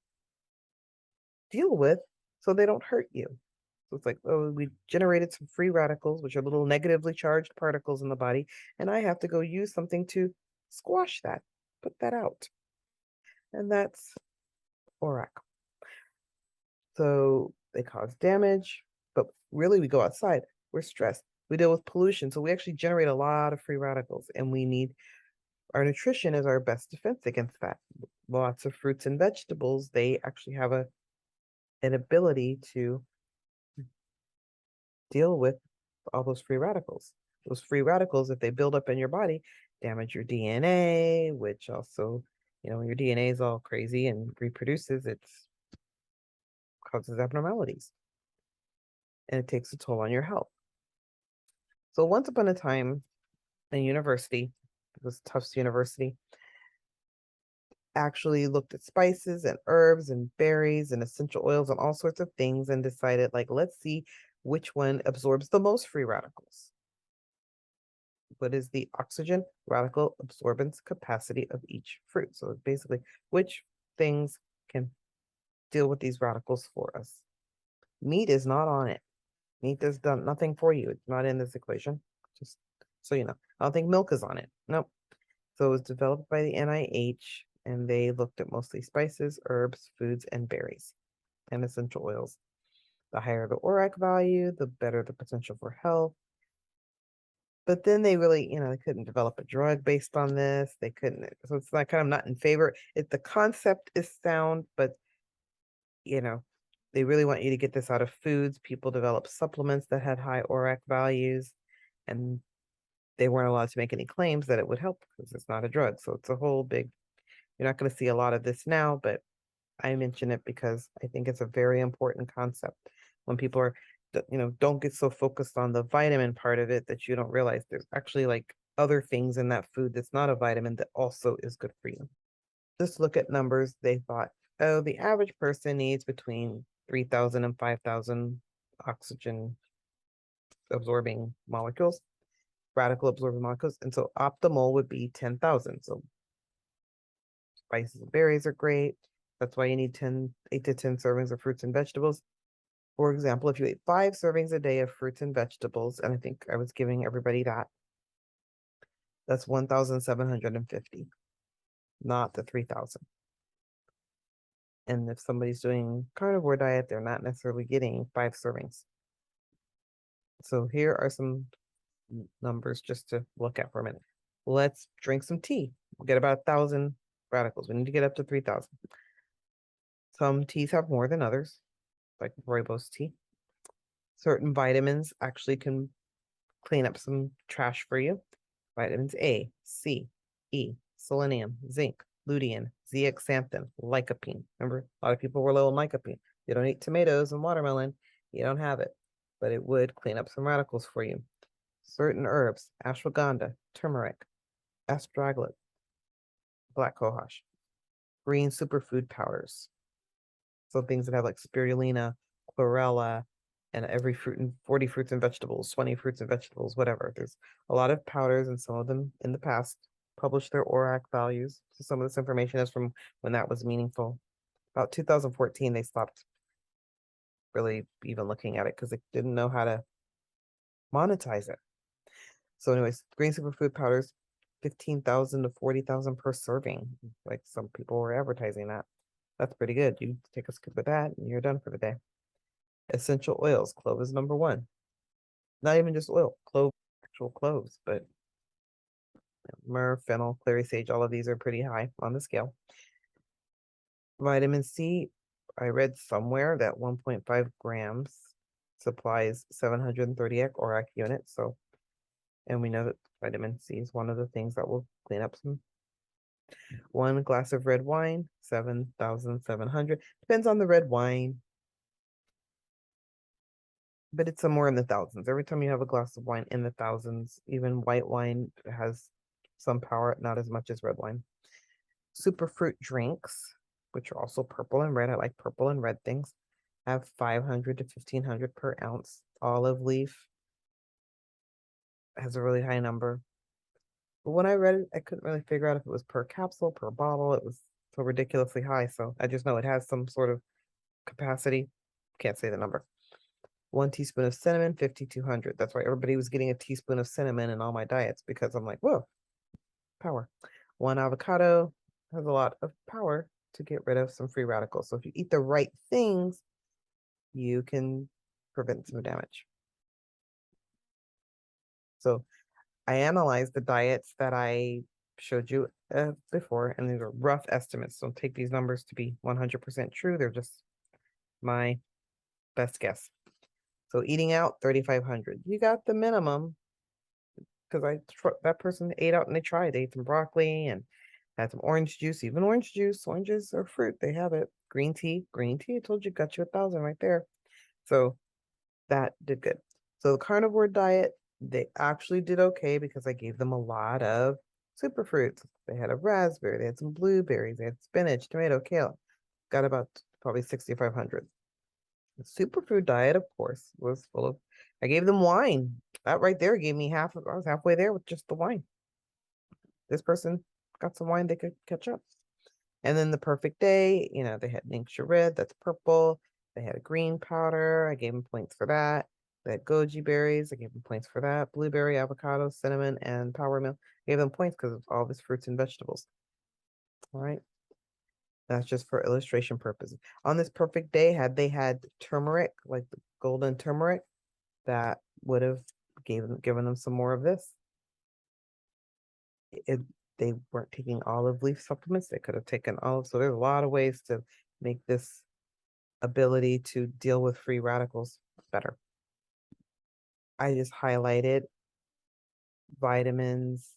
deal with so they don't hurt you. So it's like, oh, we generated some free radicals, which are little negatively charged particles in the body, and I have to go use something to squash that, put that out. And that's ORAC. So they cause damage, but really we go outside. We're stressed. We deal with pollution. So we actually generate a lot of free radicals, and we need our nutrition is our best defense against that. Lots of fruits and vegetables, they actually have an ability to deal with all those free radicals. Those free radicals, if they build up in your body, damage your DNA, which also, when your DNA is all crazy and reproduces, it causes abnormalities and it takes a toll on your health. So once upon a time, a university, it was Tufts University, actually looked at spices and herbs and berries and essential oils and all sorts of things and decided, like, let's see which one absorbs the most free radicals. What is the oxygen radical absorbance capacity of each fruit? So basically, which things can deal with these radicals for us? Meat is not on it. Meat does nothing for you. It's not in this equation. Just so you know. I don't think milk is on it. Nope. So it was developed by the NIH, and they looked at mostly spices, herbs, foods, and berries, and essential oils. The higher the ORAC value, the better the potential for health. But then they really, they couldn't develop a drug based on this. They couldn't. So it's like kind of not in favor. The concept is sound, but they really want you to get this out of foods. People developed supplements that had high ORAC values, and they weren't allowed to make any claims that it would help because it's not a drug. So it's a whole big, you're not going to see a lot of this now, but I mention it because I think it's a very important concept. When people are, don't get so focused on the vitamin part of it that you don't realize there's actually like other things in that food that's not a vitamin that also is good for you. Just look at numbers. They thought, oh, the average person needs between 3,000 and 5,000 oxygen absorbing molecules, radical absorbing molecules. And so optimal would be 10,000. So spices and berries are great. That's why you need 8 to 10 servings of fruits and vegetables. For example, if you ate 5 servings a day of fruits and vegetables, and I think I was giving everybody that's 1,750, not the 3,000. And if somebody's doing carnivore diet, they're not necessarily getting 5 servings. So here are some numbers just to look at for a minute. Let's drink some tea. We'll get about 1,000 radicals. We need to get up to 3,000. Some teas have more than others, like rooibos tea. Certain vitamins actually can clean up some trash for you. Vitamins A, C, E, selenium, zinc, lutein, zeaxanthin, lycopene. Remember, a lot of people were low on lycopene. You don't eat tomatoes and watermelon, you don't have it, but it would clean up some radicals for you. Certain herbs, ashwagandha, turmeric, astragalus, black cohosh, green superfood powders. So things that have like spirulina, chlorella, and every fruit and 40 fruits and vegetables, 20 fruits and vegetables, whatever. There's a lot of powders, and some of them in the past published their ORAC values. So some of this information is from when that was meaningful. About 2014, they stopped really even looking at it because they didn't know how to monetize it. So anyways, green superfood powders, 15,000 to 40,000 per serving. Like some people were advertising that. That's pretty good. You take a scoop of that and you're done for the day. Essential oils, clove is number 1. Not even just oil, clove, actual cloves, but myrrh, fennel, clary sage, all of these are pretty high on the scale. Vitamin C, I read somewhere that 1.5 grams supplies 730 ORAC units. So, and we know that vitamin C is one of the things that will clean up some. 1 glass of red wine, 7,700. Depends on the red wine, but it's somewhere in the thousands. Every time you have a glass of wine, in the thousands. Even white wine has some power, not as much as red wine. Superfruit drinks, which are also purple and red. I like purple and red things. Have 500 to 1,500 per ounce. Olive leaf has a really high number. But when I read it, I couldn't really figure out if it was per capsule, per bottle. It was so ridiculously high. So I just know it has some sort of capacity. Can't say the number. 1 teaspoon of cinnamon, 5,200. That's why everybody was getting a teaspoon of cinnamon in all my diets, because I'm like, whoa, power. 1 avocado has a lot of power to get rid of some free radicals. So if you eat the right things, you can prevent some damage. So I analyzed the diets that I showed you before, and these are rough estimates. Don't take these numbers to be 100% true. They're just my best guess. So eating out, 3,500. You got the minimum, because that person ate out and they ate some broccoli and had some orange juice, even orange juice. Oranges are fruit. They have it. Green tea. I told you, got you 1,000 right there. So that did good. So the carnivore diet, they actually did okay because I gave them a lot of superfruits. They had a raspberry, they had some blueberries, they had spinach, tomato, kale. Got about probably 6,500. The superfood diet, of course, was full of, I gave them wine. That right there gave me I was halfway there with just the wine. This person got some wine, they could catch up. And then the perfect day, they had Elixir red, that's purple. They had a green powder. I gave them points for that. They had goji berries. I gave them points for that. Blueberry, avocado, cinnamon, and power milk. I gave them points because of all this fruits and vegetables. All right. That's just for illustration purposes. On this perfect day, had they had turmeric, like the golden turmeric, that would have given them some more of this. They weren't taking olive leaf supplements. They could have taken olive. So there's a lot of ways to make this ability to deal with free radicals better. I just highlighted vitamins,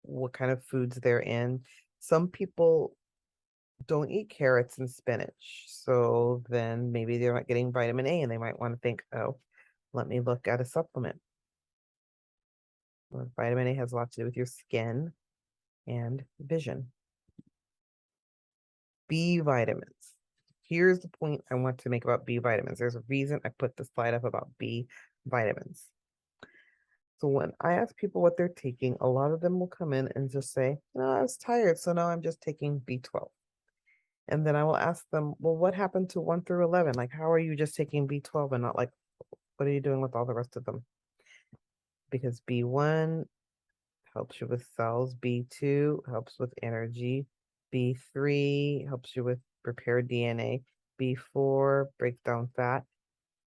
what kind of foods they're in. Some people don't eat carrots and spinach, so then maybe they're not getting vitamin A, and they might want to think, oh, let me look at a supplement. Well, vitamin A has a lot to do with your skin and vision. B vitamins. Here's the point I want to make about B vitamins. There's a reason I put the slide up about B vitamins. So when I ask people what they're taking, a lot of them will come in and just say, I was tired, so now I'm just taking B12. And then I will ask them, well, what happened to 1 through 11? Like, how are you just taking B12 and not like, what are you doing with all the rest of them? Because B1 helps you with cells, B2 helps with energy, B3 helps you with repair DNA, B4 breaks down fat,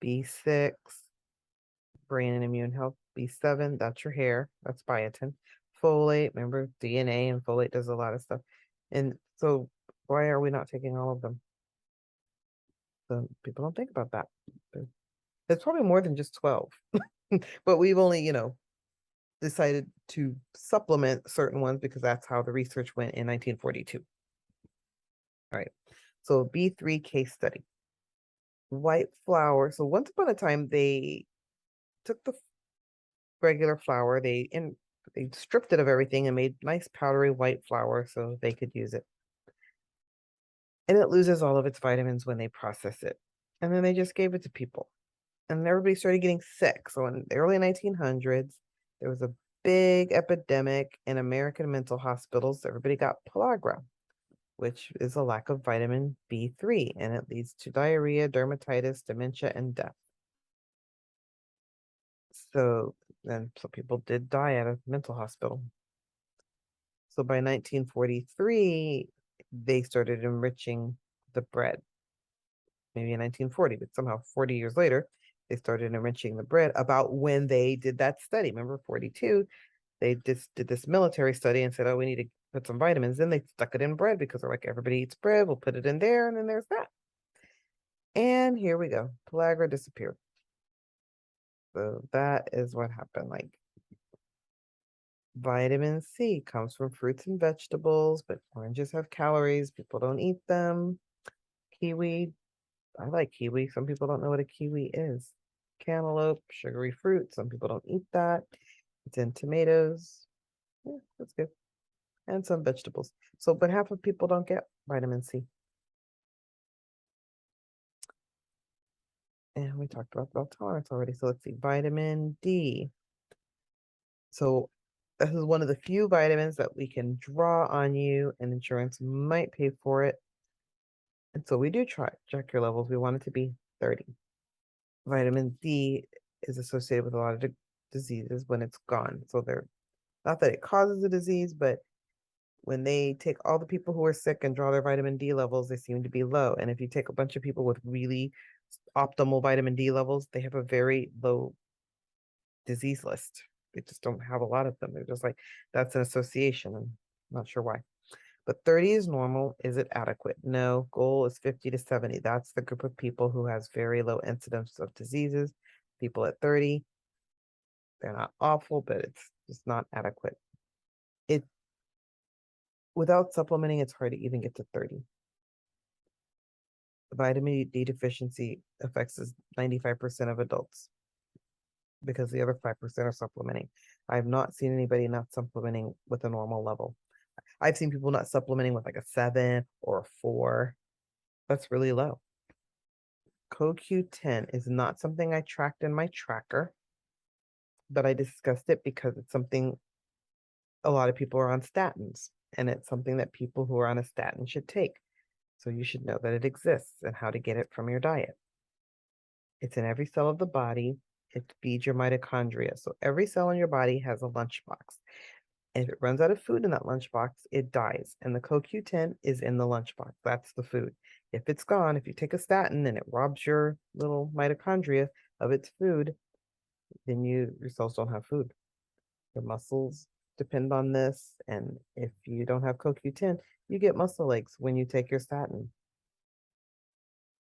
B6 brain and immune health, B7 that's your hair, that's biotin, folate, remember DNA and folate does a lot of stuff. And so why are we not taking all of them? So people don't think about that. It's probably more than just 12, but we've only, decided to supplement certain ones because that's how the research went in 1942. All right. So B3 case study. White flour. So once upon a time, they took the regular flour, they stripped it of everything and made nice powdery white flour so they could use it. And it loses all of its vitamins when they process it. And then they just gave it to people. And everybody started getting sick. So in the early 1900s, there was a big epidemic in American mental hospitals. Everybody got pellagra, which is a lack of vitamin B3, and it leads to diarrhea, dermatitis, dementia, and death. So people did die at a mental hospital. So by 1943, they started enriching the bread. Maybe in 1940, but somehow 40 years later, they started enriching the bread about when they did that study. Remember, 42, they just did this military study and said, oh, we need to put some vitamins. Then they stuck it in bread because they're like, everybody eats bread, we'll put it in there, and then there's that. And here we go. Pellagra disappeared. So that is what happened. Like, vitamin C comes from fruits and vegetables, but oranges have calories. People don't eat them. Kiwi, I like kiwi. Some people don't know what a kiwi is. Cantaloupe, sugary fruit. Some people don't eat that. It's in tomatoes. Yeah, that's good. And some vegetables. So, but half of people don't get vitamin C. And we talked about tolerance already. So let's see, vitamin D. So this is one of the few vitamins that we can draw on you, and insurance might pay for it. And so we do check your levels. We want it to be 30. Vitamin D is associated with a lot of diseases when it's gone. So they're not that it causes a disease, but when they take all the people who are sick and draw their vitamin D levels, they seem to be low. And if you take a bunch of people with really optimal vitamin D levels, they have a very low disease list. They just don't have a lot of them. They're just like, that's an association. I'm not sure why. But 30 is normal. Is it adequate? No. Goal is 50 to 70. That's the group of people who has very low incidence of diseases. People at 30, they're not awful, but it's just not adequate. It without supplementing, it's hard to even get to 30. Vitamin D deficiency affects 95% of adults because the other 5% are supplementing. I have not seen anybody not supplementing with a normal level. I've seen people not supplementing with like a 7 or a 4. That's really low. CoQ10 is not something I tracked in my tracker, but I discussed it because it's something a lot of people are on statins, and it's something that people who are on a statin should take. So you should know that it exists and how to get it from your diet. It's in every cell of the body. It feeds your mitochondria. So every cell in your body has a lunchbox. And if it runs out of food in that lunchbox, it dies. And the CoQ10 is in the lunchbox. That's the food. If it's gone, if you take a statin and it robs your little mitochondria of its food, then your cells don't have food. Your muscles depend on this. And if you don't have CoQ10, you get muscle aches when you take your statin.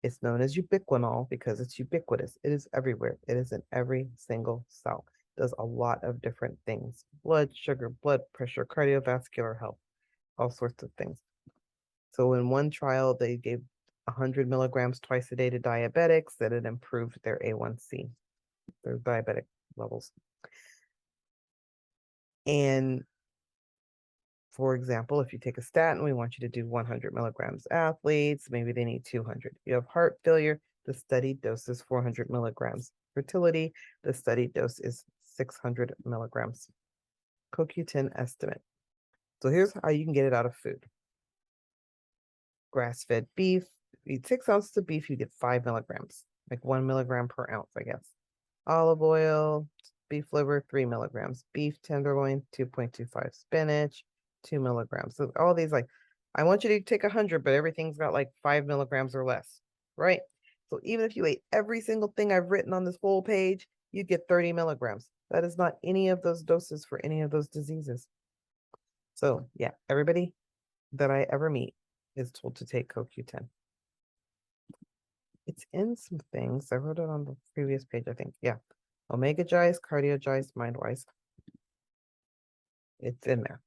It's known as ubiquinol because it's ubiquitous. It is everywhere. It is in every single cell. It does a lot of different things. Blood sugar, blood pressure, cardiovascular health, all sorts of things. So in one trial, they gave 100 milligrams twice a day to diabetics, that it improved their A1C, their diabetic levels. And for example, if you take a statin, we want you to do 100 milligrams. Athletes, maybe they need 200. If you have heart failure, the studied dose is 400 milligrams. Fertility, the studied dose is 600 milligrams. CoQ10 estimate. So here's how you can get it out of food. Grass-fed beef, eat 6 ounces of beef, you get 5 milligrams, like 1 milligram per ounce, I guess. Olive oil, beef liver, 3 milligrams. Beef tenderloin, 2.25. Spinach, 2 milligrams. So all these, like, I want you to take 100, but everything's got like 5 milligrams or less, right? So even if you ate every single thing I've written on this whole page, you get 30 milligrams. That is not any of those doses for any of those diseases. So yeah, everybody that I ever meet is told to take CoQ10. It's in some things. I wrote it on the previous page, I think. Yeah. Omega-Gize, Cardio-Gize, Mind-Wise. It's in there.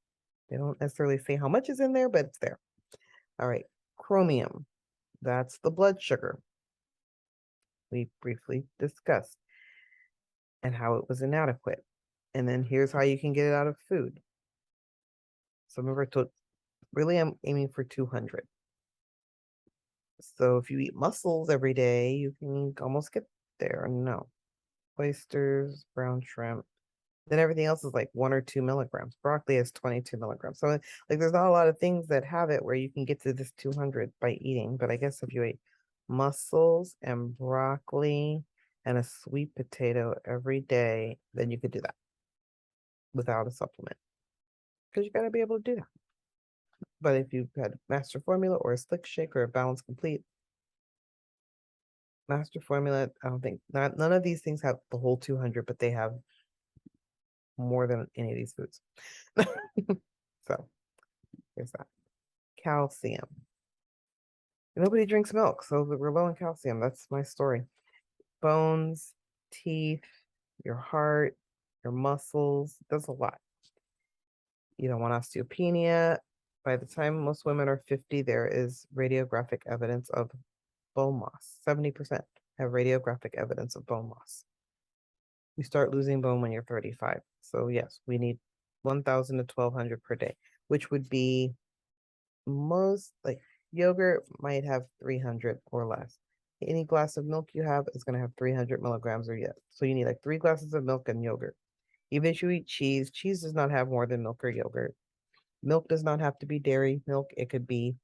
They don't necessarily say how much is in there, but it's there. All right. Chromium. That's the blood sugar we briefly discussed and how it was inadequate. And then here's how you can get it out of food. So remember, really I'm aiming for 200. So if you eat mussels every day, you can almost get there. No. Oysters, brown shrimp. Then everything else is like 1 or 2 milligrams. Broccoli has 22 milligrams. So like there's not a lot of things that have it where you can get to this 200 by eating. But I guess if you ate mussels and broccoli and a sweet potato every day, then you could do that without a supplement. Because you got to be able to do that. But if you've had Master Formula or a Slick Shake or a Balance Complete, Master Formula, I don't think, none of these things have the whole 200, but they have more than any of these foods. So there's that. Calcium. Nobody drinks milk, so we're low in calcium. That's my story. Bones, teeth, your heart, your muscles, does a lot. You don't want osteopenia. By the time most women are 50, there is radiographic evidence of bone loss. 70% have radiographic evidence of bone loss. You start losing bone when you're 35. So yes, we need 1,000 to 1,200 per day, which would be most, like, yogurt might have 300 or less. Any glass of milk you have is going to have 300 milligrams or yet. So you need like 3 glasses of milk and yogurt. Even if you eat cheese, cheese does not have more than milk or yogurt. Milk does not have to be dairy milk. It could be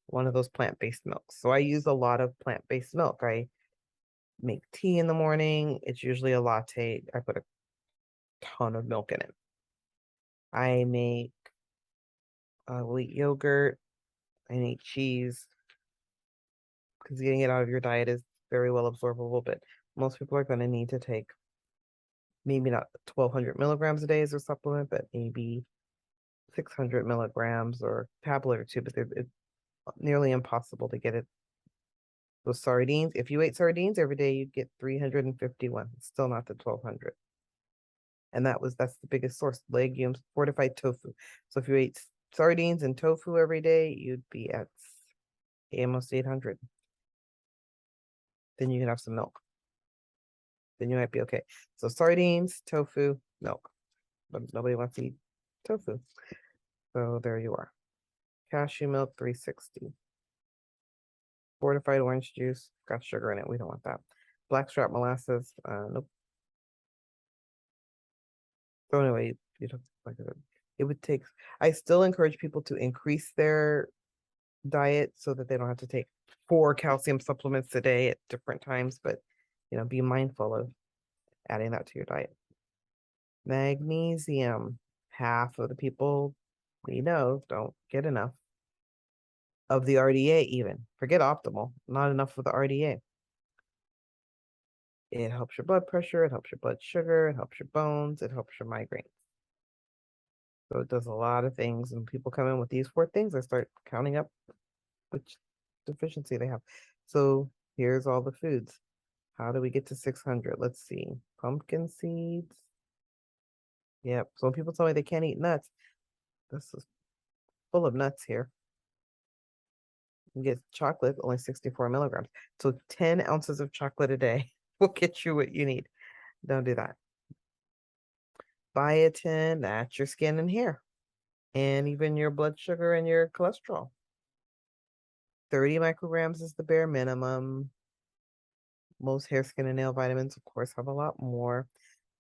one of those plant-based milks. So I use a lot of plant-based milk. I make tea in the morning. It's usually a latte. I put a ton of milk in it. I make wheat yogurt. I make cheese because getting it out of your diet is very well absorbable, but most people are going to need to take maybe not 1,200 milligrams a day as a supplement, but maybe 600 milligrams or tablet or two, but it's nearly impossible to get it. Those sardines, if you ate sardines every day, you'd get 351. It's still not the 1,200. And that's the biggest source, legumes, fortified tofu. So if you ate sardines and tofu every day, you'd be at almost 800. Then you can have some milk. Then you might be okay. So sardines, tofu, milk. But nobody wants to eat tofu. So there you are. Cashew milk, 360. Fortified orange juice, got sugar in it. We don't want that. Blackstrap molasses, nope. So anyway, you don't like it would take. I still encourage people to increase their diet so that they don't have to take 4 calcium supplements a day at different times, but be mindful of adding that to your diet. Magnesium. Half of the people we know don't get enough of the RDA even. Forget optimal, not enough for the RDA. It helps your blood pressure, it helps your blood sugar, it helps your bones, it helps your migraines. So it does a lot of things. And people come in with these 4 things, I start counting up which deficiency they have. So here's all the foods. How do we get to 600? Let's see. Pumpkin seeds. Yep. So when people tell me they can't eat nuts, this is full of nuts here. You get chocolate, only 64 milligrams. So 10 ounces of chocolate a day will get you what you need. Don't do that. Biotin, that's your skin and hair, and even your blood sugar and your cholesterol. 30 micrograms is the bare minimum. Most hair, skin, and nail vitamins, of course, have a lot more.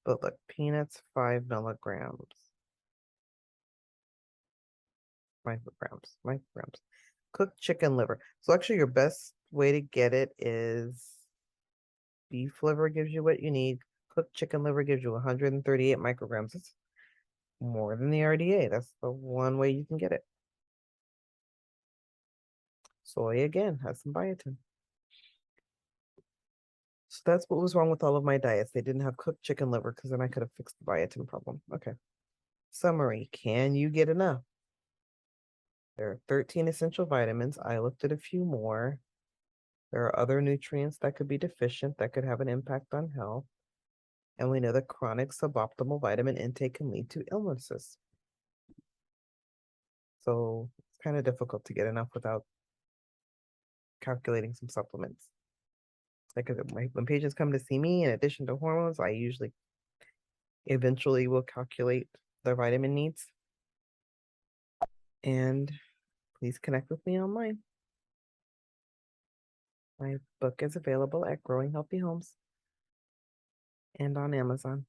But look, peanuts, 5 milligrams. Micrograms. Cooked chicken liver. So actually your best way to get it is beef liver gives you what you need. Cooked chicken liver gives you 138 micrograms. It's more than the RDA. That's the one way you can get it. Soy again has some biotin. So that's what was wrong with all of my diets. They didn't have cooked chicken liver because then I could have fixed the biotin problem. Okay. Summary. Can you get enough? There are 13 essential vitamins. I looked at a few more. There are other nutrients that could be deficient that could have an impact on health. And we know that chronic suboptimal vitamin intake can lead to illnesses. So it's kind of difficult to get enough without calculating some supplements. Like when patients come to see me, in addition to hormones, I usually eventually will calculate their vitamin needs. And please connect with me online. My book is available at Growing Healthy Homes and on Amazon.